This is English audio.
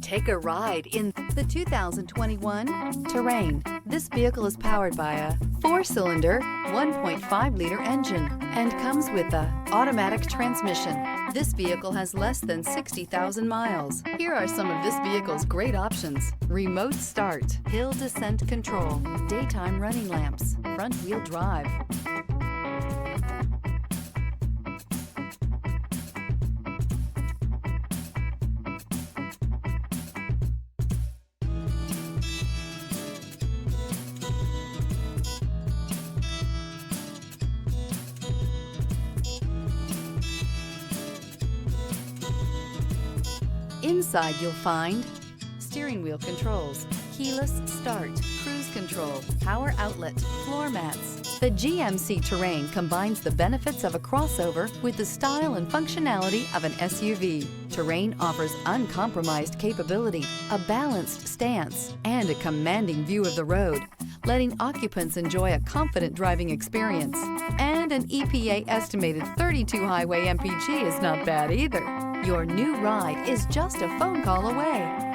Take a ride in the 2021 Terrain. This vehicle is powered by a 4-cylinder, 1.5-liter engine and comes with a automatic transmission. This vehicle has less than 60,000 miles. Here are some of this vehicle's great options: remote start, hill descent control, daytime running lamps, front-wheel drive. Inside you'll find steering wheel controls, keyless start, cruise control, power outlet, floor mats. The GMC Terrain combines the benefits of a crossover with the style and functionality of an SUV. Terrain offers uncompromised capability, a balanced stance, and a commanding view of the road, letting occupants enjoy a confident driving experience. And an EPA estimated 32 highway MPG is not bad either. Your new ride is just a phone call away.